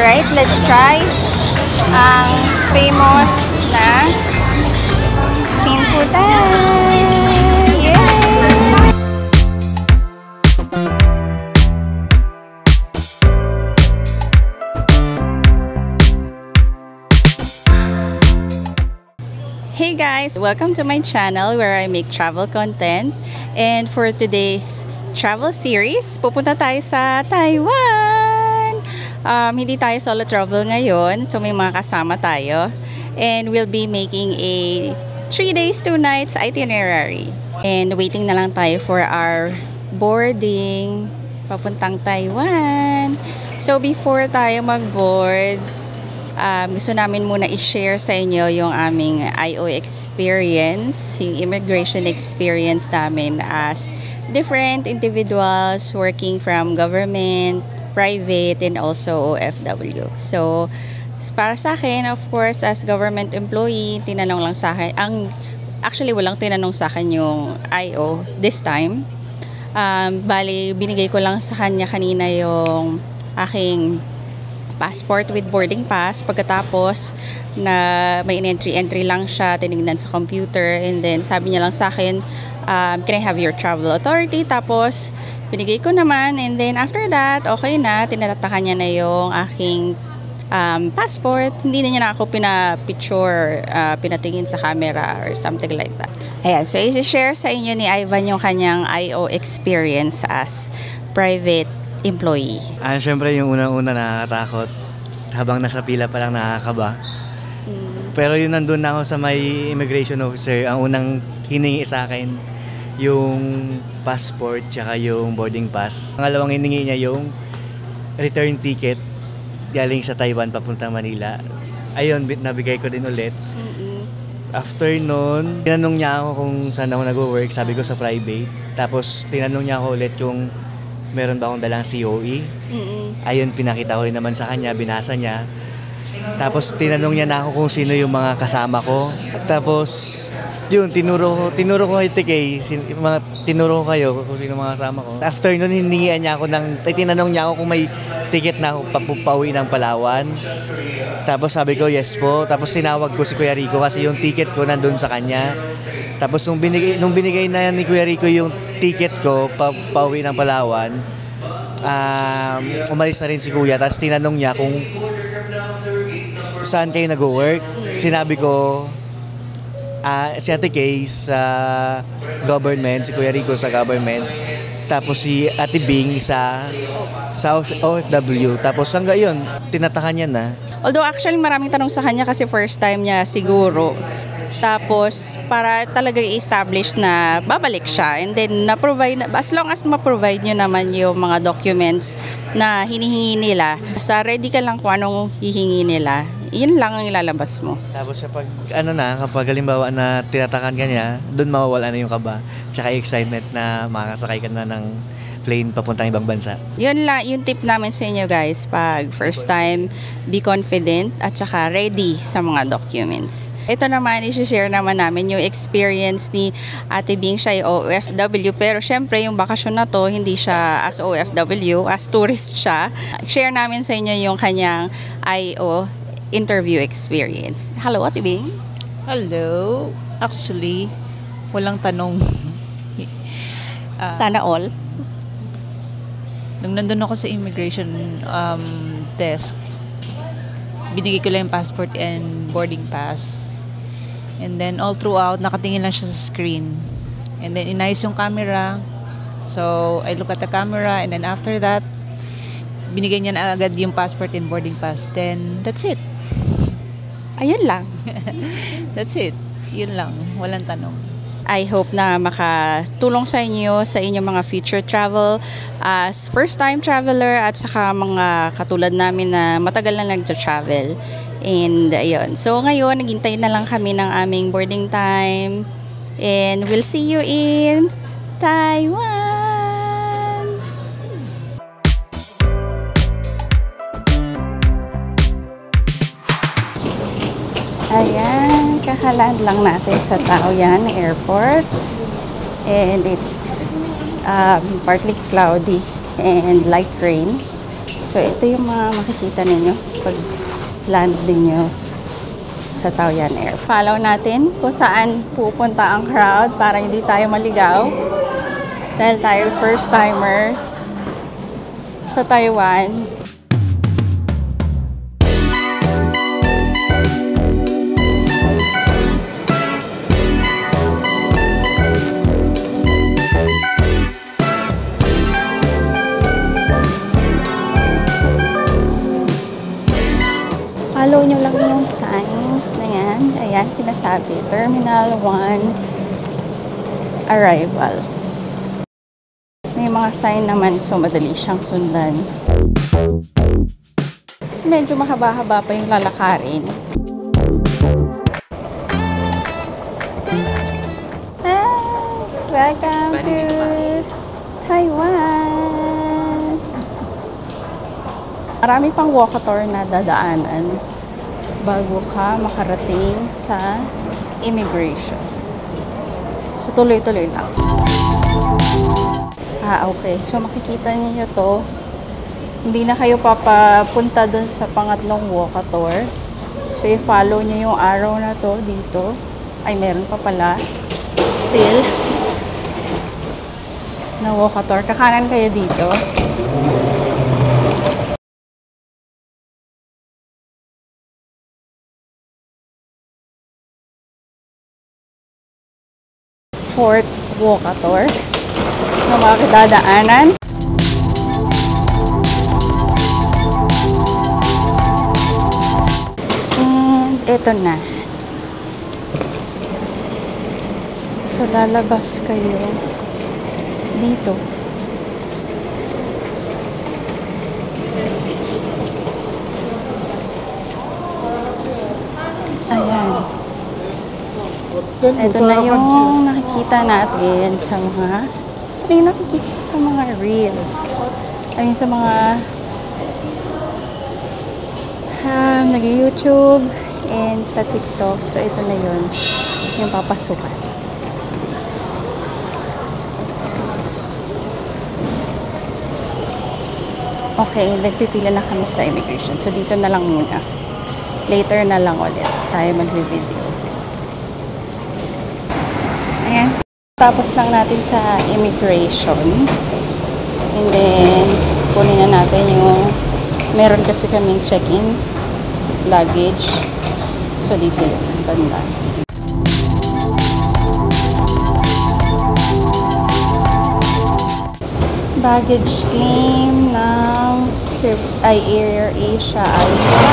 Alright, let's try ang famous na Sinfutan! Yay! Hey guys! Welcome to my channel where I make travel content. And for today's travel series, pupunta tayo sa Taiwan! Hindi tayo solo travel ngayon, so may mga kasama tayo. And we'll be making a 3 days, 2 nights itinerary. And waiting na lang tayo for our boarding papuntang Taiwan. So before tayo mag-board, gusto namin muna i-share sa inyo yung aming IO experience, yung immigration experience namin as different individuals working from government, private, and also OFW. So, para sa akin, of course, as government employee, tinanong lang sa akin, actually walang tinanong sa akin yung IO this time. Bali, binigay ko lang sa kanya kanina yung aking passport with boarding pass. Pagkatapos na may entry lang siya, tinignan sa computer, and then sabi niya lang sa akin, can I have your travel authority? Tapos binigay ko naman, and then after that, okay na, tinatakan niya na yung aking passport. Hindi na niya na ako pinapicture, pinatingin sa camera or something like that. Ayan, so i-share sa inyo ni Ivan yung kanyang IO experience as private employee. Siyempre yung unang-una nakakatakot. Habang nasa pila pa lang nakakaba. Pero yun, nandun na ako sa may immigration officer, ang unang hiningi sa akin yung passport tsaka yung boarding pass. Pangalawang hiningi niya yung return ticket galing sa Taiwan papunta Manila. Ayun, nabigay ko din ulit. After nun, tinanong niya ako kung saan ako nag-work. Sabi ko sa private. Tapos tinanong niya ako ulit kung meron ba akong dalang COE. Ayun, pinakita ko rin naman sa kanya, binasa niya. Tapos tinanong niya na ako kung sino yung mga kasama ko. Tapos yun, tinuro ko kay TK, tinuro ko kayo kung sino mga kasama ko. After nun, hiningian niya ako tinanong niya ako kung may ticket na ako pauwi ng Palawan. Tapos sabi ko, yes po. Tapos tinawag ko si Kuya Rico kasi yung ticket ko nandun sa kanya. Tapos nung binigay na ni Kuya Rico yung ticket ko pauwi ng Palawan, umalis na rin si Kuya. Tapos tinanong niya kung saan kayo nag-work. Sinabi ko, si Ate Kay sa government, si Kuya Rico sa government, tapos si Ate Bing sa OFW. Tapos hanggang yun, tinatakan niya na. Although actually maraming tanong sa kanya kasi first time niya siguro. Tapos, para talaga i-establish na babalik siya. And then, as long as ma-provide nyo naman yung mga documents na hinihingi nila, basta ready ka lang kung anong hihingi nila, yun lang ang ilalabas mo. Tapos kapag halimbawa na tinatakan ka niya, doon mawawala na yung kaba. Tsaka excitement na makakasakay ka na ng plane papuntang ibang bansa. Yun lang, yung tip namin sa inyo guys, pag first time, be confident at saka ready sa mga documents. Ito naman, i-share naman namin yung experience ni Ate Bing, siya yung OFW, pero syempre yung bakasyon na to, hindi siya as OFW, as tourist siya. Share namin sa inyo yung kanyang IO interview experience. Hello, Ate Bing. Hello. Actually, walang tanong. Sana all. Nung nandun ako sa immigration desk, binigay ko lang yung passport and boarding pass. And then all throughout, nakatingin lang siya sa screen. And then inayos yung camera. So I look at the camera, and then after that, binigay niya na agad yung passport and boarding pass. Then that's it. Ayun lang. That's it. Yun lang. Walang tanong. I hope na makatulong sa inyo sa inyong mga future travel as first-time traveler at saka mga katulad namin na matagal na nagtra-travel. And ayun. So ngayon, naghintay na lang kami ng aming boarding time. And we'll see you in Taiwan! Ayan, kakalaan lang natin sa Taoyuan Airport. And it's partly cloudy and light rain. So, ito yung mga makikita ninyo pag land ninyo sa Taoyuan Air. Follow natin kung saan pupunta ang crowd para hindi tayo maligaw. Dahil tayo first timers sa Taiwan. Follow nyo lang yung signs na yan. Ayan, sinasabi. Terminal 1 Arrivals. May mga sign naman, so madali siyang sundan. So, medyo mahaba-haba pa yung lalakarin. Hi! Welcome to Taiwan! Marami pang walkator na dadaanan bago ka makarating sa immigration. So, tuloy-tuloy lang. Okay. So, makikita niyo to. Hindi na kayo papapunta dun sa pangatlong walkator. So, i-follow niyo yung arrow na to dito. Ay, meron pa pala. Still na walkator. Kakanan kayo dito. Fourth walkator na makakadadaanan. And ito na. So, lalabas kayo dito. Ayan. Ito na yung nakikita natin sa mga reels. I mean, sa mga nag-YouTube and sa TikTok. So, ito na yun. Yung papasukan. Okay, nagpipila na kami sa immigration. So, dito na lang muna. Later na lang ulit tayo mag-video. Ayan. Tapos lang natin sa immigration. And then, kunin na natin yung meron kasi kaming check-in luggage. So, dito yun. Banda. Baggage claim ng Air Asia Alpha.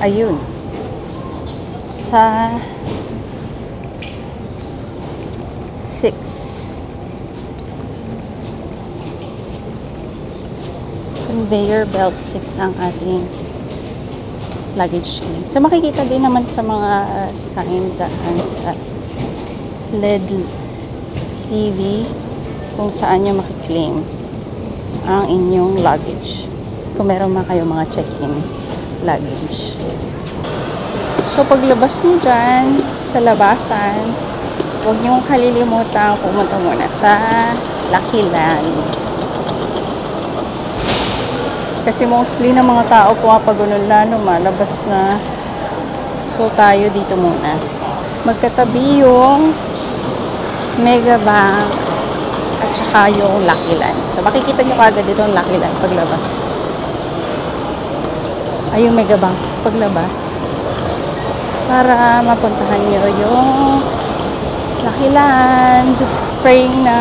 Ayun. Sa 6. Conveyor belt 6 ang ating luggage claim. So, makikita din naman sa mga signs dyan sa LED TV kung saan nyo makiklaim ang inyong luggage. Kung meron man kayo mga check-in luggage. So, paglabas nyo dyan sa labasan, huwag nyo kalilimutan pumunta muna sa Lucky Land. Kasi mostly ng mga tao pumapagulo na lumalabas na. So, tayo dito muna. Magkatabi yung Megabank at saka yung Lucky Land. So, makikita nyo kagad dito ang Lucky Land paglabas. Ay, yung Megabank paglabas. Para mapuntahan nyo yung Lucky Land. Praying na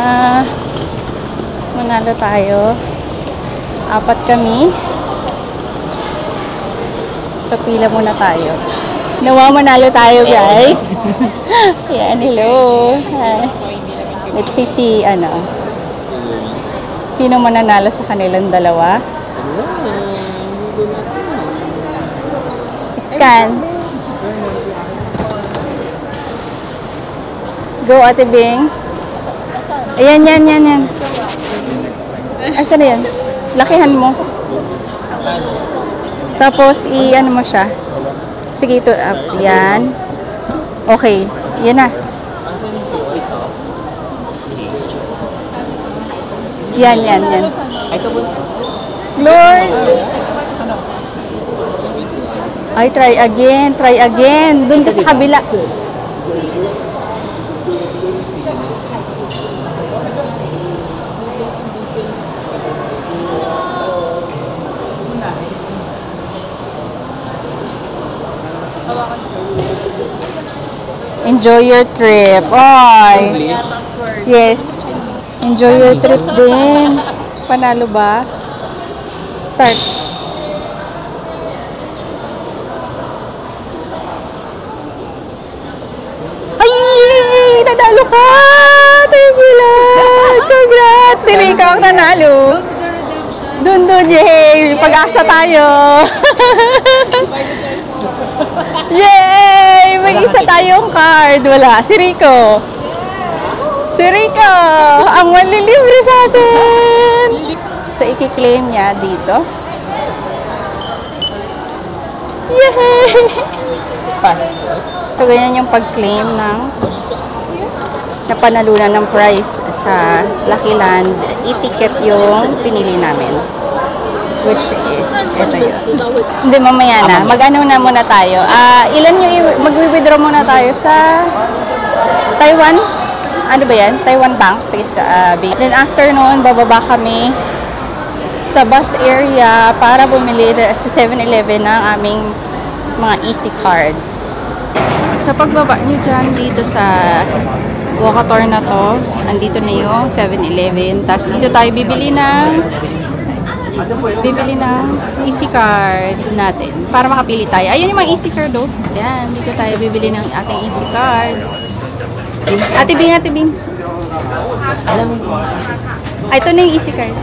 manalo tayo. 4 kami. So, pila muna tayo. Nawa manalo tayo, guys. Yan, hello. Hi. Let's see sino mananalo sa kanilang dalawa. Scan. Go, Ate Bing. Ayan, yan. Asan na yan? Lakihan mo. Tapos, i-ano mo siya. Sige, ito up. Yan. Okay. Yan na. Yan. Lord! Ay, try again. Doon ka sa kabila. Enjoy your trip. Ay. Yes. Enjoy your trip din. Panalo ba? Start. Ay! Nanalo ka! Thank you, Lord! Congrats! Si Rika ang nanalo. Dun, yay! Pag-asa tayo! Yay! May isa tayong card. Wala. Si Rico. Ang manlilibre sa atin. So, i-claim niya dito. Yay! Passport. So, ganyan yung pag-claim ng napanalunan ng prize sa Lucky Land. I-ticket yung pinili namin. Which is, ito yun. Hindi, mamaya na. Mag-ano na muna tayo. Ilan yung mag-withdraw muna tayo sa Taiwan? Ano ba yan? Taiwan Bank. Then after noon, bababa kami sa bus area para bumili sa 7-Eleven ng aming mga easy card. Sa pagbaba nyo dyan dito sa walkator na to, andito na yung 7-Eleven. Tapos dito tayo bibili ng easy card natin para makapili tayo. Ayun yung mga easy card oh. Yan, dito tayo bibili ng ating easy card. Ate Bing. Alam mo. Ito na yung easy card.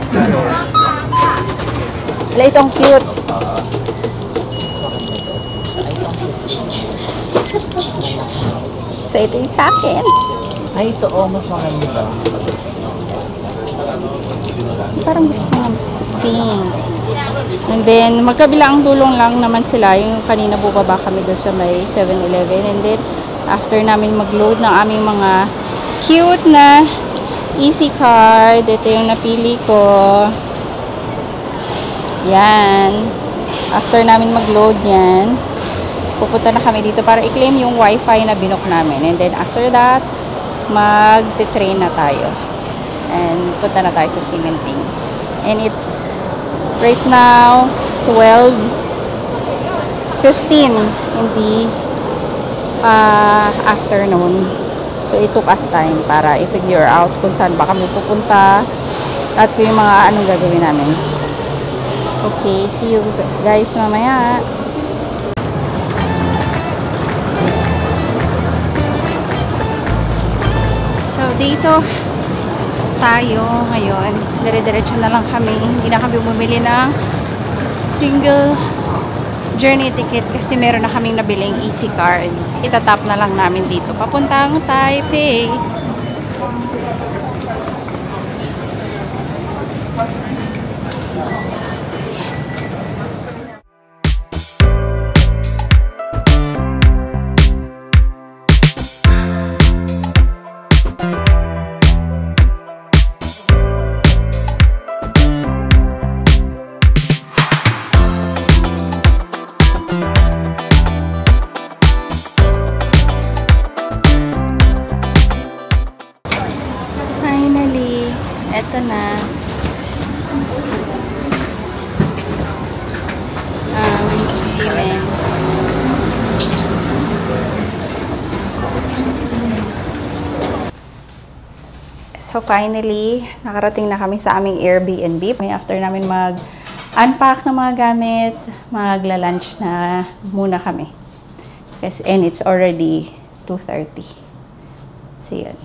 Wala, itong cute. So, ito yung sa akin. Ay, ito mas maganda. Parang gusto ko ng pink. And then, magkabilang tulong lang naman sila. Yung kanina bubaba kami doon sa may 7-Eleven. And then, after namin mag-load ng aming mga cute na easy card, ito yung napili ko. Yan. After namin mag-load yan, pupunta na kami dito para i-claim yung wifi na binook namin. And then, after that, mag-train na tayo. And punta na tayo sa cementing. And it's right now 12:15 in the afternoon. So it took us time para i-figure out kung saan ba kami pupunta at kung yung mga anong gagawin namin. Okay, see you guys mamaya. So dito tayo ngayon, dire-diretso na lang kami, hindi na kami bumili ng single journey ticket kasi meron na kaming nabiling easy card. Itatap na lang namin dito papuntang Taipei. Ito na Siemens. So finally, nakarating na kami sa aming Airbnb. After namin mag-unpack ng mga gamit, magla-lunch na muna kami. And it's already 2:30. So yun.